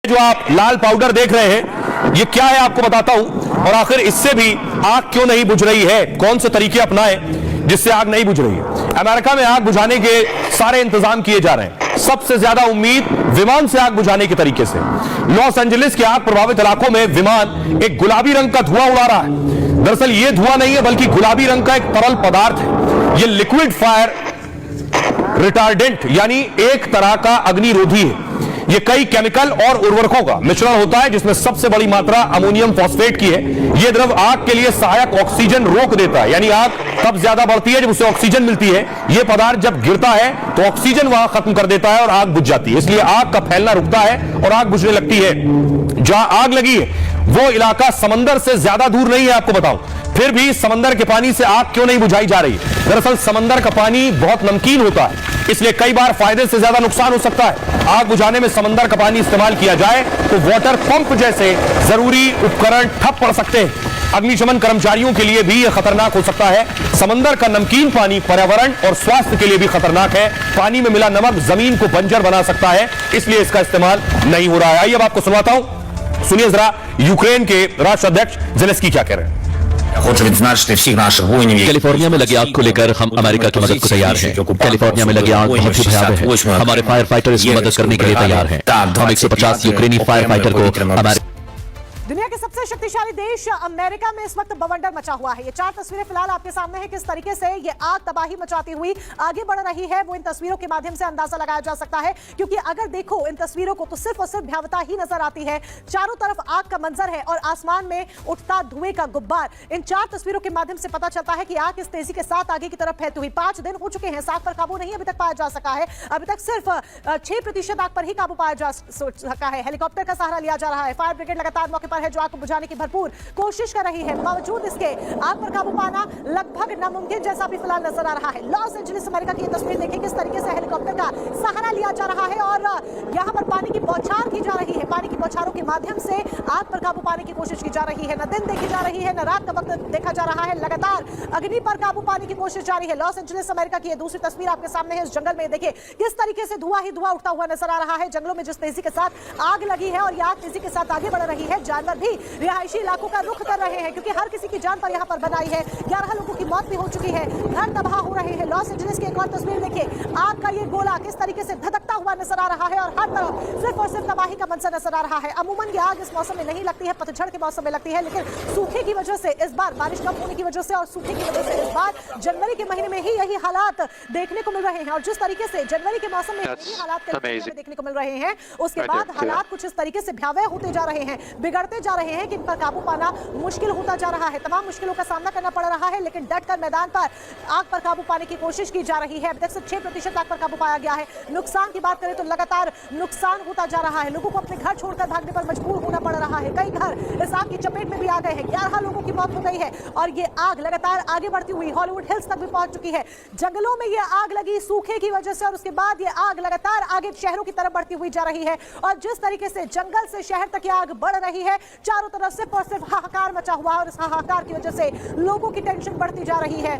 जो आप लाल पाउडर देख रहे हैं, ये क्या है आपको बताता हूं। और आखिर इससे भी आग क्यों नहीं बुझ रही है, कौन से तरीके अपनाएं जिससे आग नहीं बुझ रही है। अमेरिका में आग बुझाने के सारे इंतजाम किए जा रहे हैं। सबसे ज्यादा उम्मीद विमान से आग बुझाने के तरीके से। लॉस एंजलिस के आग प्रभावित इलाकों में विमान एक गुलाबी रंग का धुआं उड़ा रहा है। दरअसल यह धुआं नहीं है बल्कि गुलाबी रंग का एक तरल पदार्थ है। यह लिक्विड फायर रिटार्डेंट यानी एक तरह का अग्निरोधी है। यह कई केमिकल और उर्वरकों का मिश्रण होता है जिसमें सबसे बड़ी मात्रा अमोनियम फॉस्फेट की है। यह द्रव आग के लिए सहायक ऑक्सीजन रोक देता है, यानी आग तब ज्यादा बढ़ती है जब उसे ऑक्सीजन मिलती है। यह पदार्थ जब गिरता है तो ऑक्सीजन वहां खत्म कर देता है और आग बुझ जाती है। इसलिए आग का फैलना रुकता है और आग बुझने लगती है। जहां आग लगी है वो इलाका समंदर से ज्यादा दूर नहीं है, आपको बताऊं। फिर भी समंदर के पानी से आग क्यों नहीं बुझाई जा रही? दरअसल समंदर का पानी बहुत नमकीन होता है, इसलिए कई बार फायदे से ज्यादा नुकसान हो सकता है। आग बुझाने में समंदर का पानी इस्तेमाल किया जाए तो वाटर पंप जैसे जरूरी उपकरण ठप पड़ सकते हैं। अग्निशमन कर्मचारियों के लिए भी यह खतरनाक हो सकता है। समंदर का नमकीन पानी पर्यावरण और स्वास्थ्य के लिए भी खतरनाक है। पानी में मिला नमक जमीन को बंजर बना सकता है, इसलिए इसका इस्तेमाल नहीं हो रहा है। आइए अब आपको सुनाता हूं, सुनिए जरा यूक्रेन के राष्ट्राध्यक्ष ज़ेलेंस्की क्या कह रहे हैं। कैलिफोर्निया में लगी आग को लेकर हम अमेरिका की मदद को तैयार हैं। कैलिफोर्निया में लगी आग बहुत ही भयावह है। हमारे फायर फाइटर इसकी मदद करने के लिए तैयार हैं। हम 150 यूक्रेनी फायर फाइटर को दुनिया के सबसे शक्तिशाली देश अमेरिका में इस वक्त बवंडर मचा हुआ है। ये चार तस्वीरें फिलहाल आपके सामने हैं। किस तरीके से ये आग तबाही मचाती हुई आगे बढ़ रही है वो इन तस्वीरों के माध्यम से अंदाजा लगाया जा सकता है। क्योंकि अगर देखो इन तस्वीरों को तो सिर्फ और सिर्फ भयावता ही नजर आती है। चारों तरफ आग का मंजर है और आसमान में उठता धुएं का गुब्बार। इन चार तस्वीरों के माध्यम से पता चलता है कि आग इस तेजी के साथ आगे की तरफ फैलती हुई 5 दिन हो चुके हैं। आग पर काबू नहीं अभी तक पाया जा सका है। अभी तक सिर्फ 6% आग पर ही काबू पाया जा सका है। हेलीकॉप्टर का सहारा लिया जा रहा है। फायर ब्रिगेड लगातार मौके पर है जो आग को बुझाने भरपूर कोशिश कर रही है। बावजूद इसके आग पर काबू पाना लगभग नामुमकिन जैसा भी फिलहाल नजर आ रहा है। लॉस एंजलिस अमेरिका की तस्वीर देखिए किस तरीके से हेलीकॉप्टर का सहारा लिया जा रहा है और यहां पर पानी की बौछार की जा रही है। पानी की बौछारों के माध्यम से आग पर काबू पाने की कोशिश की जा रही है। न दिन देखी जा रही है न रात का वक्त देखा जा रहा है। लगातार अग्नि पर काबू पाने की कोशिश जारी है। लॉस एंजलिस अमेरिका की दूसरी तस्वीर आपके सामने है। इस जंगल में देखिए किस तरीके से धुआं ही धुआं उठता हुआ नजर आ रहा है। जंगलों में जिस तेजी के साथ आग लगी है और यह आग तेजी के साथ आगे बढ़ रही है। जानवर भी रिहायशी इलाकों का रुख कर रहे हैं क्योंकि हर किसी की जान पर यहां पर बनाई है। 11 लोगों की मौत भी हो चुकी है। घर तबाह हो रहे हैं। लॉस एंजलिस की एक और तस्वीर देखिए। आग का ये गोला किस तरीके से धधकता हुआ नजर आ रहा है और हर तरफ सिर्फ और सिर्फ तबाही का मंजर नजर आ रहा है। अमूमन ये आग इस मौसम में नहीं लगती है, पतझड़ के मौसम में लगती है, लेकिन सूखे की वजह से इस बार बारिश कम होने की वजह से और सूखे की वजह से इस बार जनवरी के महीने में ही यही हालात देखने को मिल रहे हैं। और जिस तरीके से जनवरी के मौसम में यही हालात देखने को मिल रहे हैं उसके बाद हालात कुछ इस तरीके से भयावह होते जा रहे हैं, बिगड़ते जा रहे हैं कि इन पर काबू पाना मुश्किल होता जा रहा है। तमाम मुश्किलों का सामना करना पड़ रहा है लेकिन डटकर मैदान पर आग पर काबू पाने की कोशिश की जा रही है। अब तक सिर्फ 6% आग पर काबू पाया गया है। नुकसान की बात करें तो लगातार नुकसान होता जा रहा है। लोगों को अपने घर छोड़कर भागने पर मजबूर होना पड़ रहा है। कई घर इस आग की चपेट में भी आ गए हैं। 11 लोगों की मौत हो गई है और ये आग लगातार आगे बढ़ती हुई हॉलीवुड हिल्स तक भी पहुंच चुकी है। जंगलों में ये आग लगी सूखे की वजह से और उसके बाद ये आग लगातार आगे शहरों की तरफ बढ़ती हुई जा रही है। और जिस तरीके से जंगल से शहर तक ये आग बढ़ रही है, चारों तरफ सिर्फ और सिर्फ हाहाकार मचा हुआ और इस हाहाकार की वजह से लोगों की टेंशन बढ़ती जा रही है।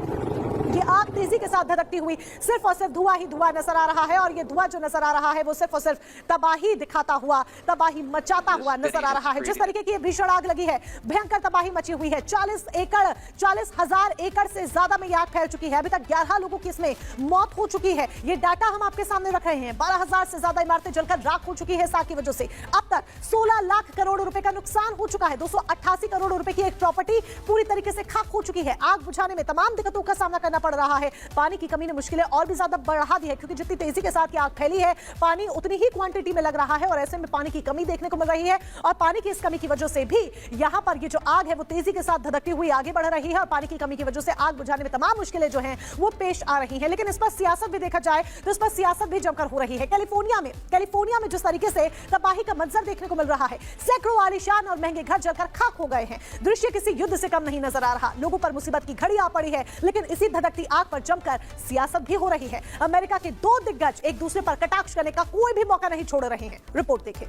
ये आग तेजी के साथ धधकती हुई सिर्फ और सिर्फ धुआं ही धुआं नजर आ रहा है और ये धुआं जो नजर आ रहा है वो सिर्फ और सिर्फ तबाही दिखाता हुआ, तबाही मचाता हुआ नजर आ रहा है। जिस तरीके की ये भीषण आग लगी है, भयंकर तबाही मची हुई है। 40,000 एकड़ से ज्यादा में ये आग फैल चुकी है। अभी तक 11 लोगों की इसमें मौत हो चुकी है। ये डाटा हम आपके सामने रख रहे हैं। 12,000 से ज्यादा इमारतें जलकर राख हो चुकी है इस आग की वजह से। अब तक 16 लाख करोड़ रुपए का नुकसान हो चुका है। 288 करोड़ रुपए की एक प्रॉपर्टी पूरी तरीके से खाक हो चुकी है। आग बुझाने में तमाम दिक्कतों का सामना करना पड़ रहा है। पानी की कमी ने मुश्किलें और भी ज्यादा बढ़ा दी है क्योंकि जितनी तेजी के साथ ये आग फैली है पानी उतनी ही क्वांटिटी में लग रहा है और ऐसे में पानी की कमी देखने को मिल रही है। और पानी की इस कमी की वजह से भी यहां पर ये जो आग है वो तेजी के साथ धधकती हुई आगे बढ़ रही है और पानी की कमी की वजह से आग बुझाने में तमाम मुश्किलें जो हैं वो पेश आ रही हैं। लेकिन इस पर सियासत भी देखा जाए तो इस पर सियासत भी जमकर हो रही है। कैलिफोर्निया में जिस तरीके से तबाही का मंजर देखने को मिल रहा है, सैकड़ों आलीशान और महंगे घर जलकर खाक हो गए हैं। दृश्य किसी युद्ध से कम नहीं नजर आ रहा। लोगों पर मुसीबत की घड़ी आ पड़ी है लेकिन इसी धधकती आग पर जमकर सियासत भी हो रही है। अमेरिका के 2 दिग्गज एक दूसरे पर कटाक्ष करने का कोई भी मौका नहीं छोड़ रहे हैं। रिपोर्ट देखें।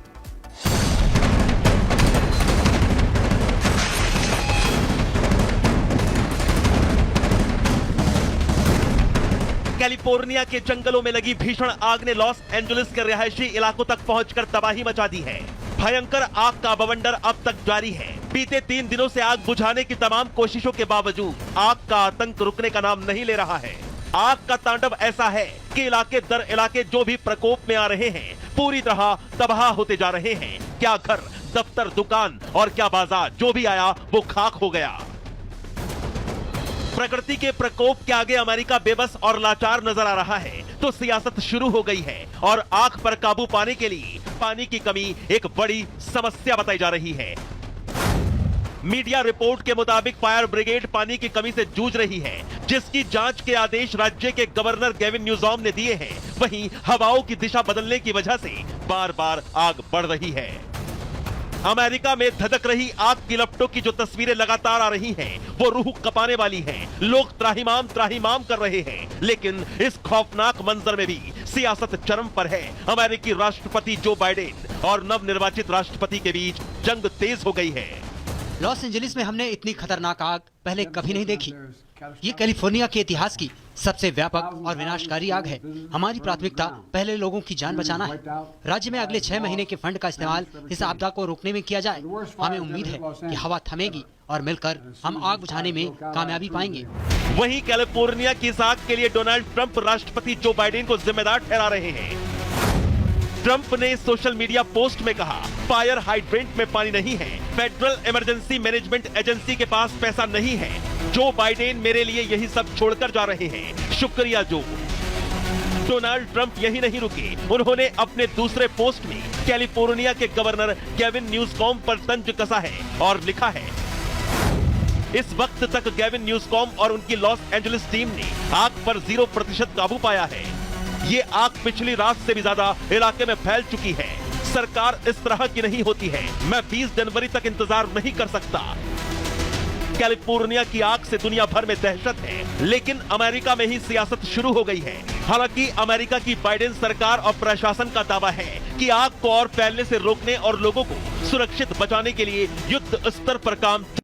कैलिफोर्निया के जंगलों में लगी भीषण आग ने लॉस एंजलिस के रिहायशी इलाकों तक पहुंचकर तबाही मचा दी है। भयंकर आग का बवंडर अब तक जारी है। बीते 3 दिनों से आग बुझाने की तमाम कोशिशों के बावजूद आग का आतंक रुकने का नाम नहीं ले रहा है। आग का तांडव ऐसा है कि इलाके दर इलाके जो भी प्रकोप में आ रहे हैं पूरी तरह तबाह होते जा रहे हैं। क्या घर, दफ्तर, दुकान और क्या बाजार, जो भी आया वो खाक हो गया। प्रकृति के प्रकोप के आगे अमेरिका बेबस और लाचार नजर आ रहा है तो सियासत शुरू हो गई है और आग पर काबू पाने के लिए पानी की कमी एक बड़ी समस्या बताई जा रही है। मीडिया रिपोर्ट के मुताबिक फायर ब्रिगेड पानी की कमी से जूझ रही है, जिसकी जांच के आदेश राज्य के गवर्नर गेविन न्यूसॉम ने दिए हैं। वहीं हवाओं की दिशा बदलने की वजह से बार बार आग बढ़ रही है। अमेरिका में धधक रही आग की लपटों की जो तस्वीरें लगातार आ रही हैं, वो रूह कपाने वाली हैं। लोग त्राहिमाम त्राहिमाम कर रहे हैं, लेकिन इस खौफनाक मंजर में भी सियासत चरम पर है। अमेरिकी राष्ट्रपति जो बाइडेन और नवनिर्वाचित राष्ट्रपति के बीच जंग तेज हो गई है। लॉस एंजलिस में हमने इतनी खतरनाक आग पहले कभी नहीं देखी। ये कैलिफोर्निया के इतिहास की सबसे व्यापक और विनाशकारी आग है। हमारी प्राथमिकता पहले लोगों की जान बचाना है। राज्य में अगले 6 महीने के फंड का इस्तेमाल इस आपदा को रोकने में किया जाए। हमें उम्मीद है कि हवा थमेगी और मिलकर हम आग बुझाने में कामयाबी पाएंगे। वहीं कैलिफोर्निया की इस आग के लिए डोनाल्ड ट्रंप राष्ट्रपति जो बाइडेन को जिम्मेदार ठहरा रहे हैं। ट्रंप ने सोशल मीडिया पोस्ट में कहा, फायर हाइड्रेंट में पानी नहीं है, फेडरल इमरजेंसी मैनेजमेंट एजेंसी के पास पैसा नहीं है। जो बाइडेन मेरे लिए यही सब छोड़कर जा रहे हैं, शुक्रिया जो। डोनाल्ड ट्रंप यही नहीं रुके, उन्होंने अपने दूसरे पोस्ट में कैलिफोर्निया के गवर्नर गेविन न्यूसॉम पर तंज कसा है और लिखा है, इस वक्त तक गेविन न्यूसॉम और उनकी लॉस एंजलिस टीम ने आग पर 0% काबू पाया है। ये आग पिछली रात से भी ज्यादा इलाके में फैल चुकी है। सरकार इस तरह की नहीं होती है। मैं 20 जनवरी तक इंतजार नहीं कर सकता। कैलिफोर्निया की आग से दुनिया भर में दहशत है, लेकिन अमेरिका में ही सियासत शुरू हो गई है। हालांकि अमेरिका की बाइडेन सरकार और प्रशासन का दावा है कि आग को और फैलने से रोकने और लोगों को सुरक्षित बचाने के लिए युद्ध स्तर पर काम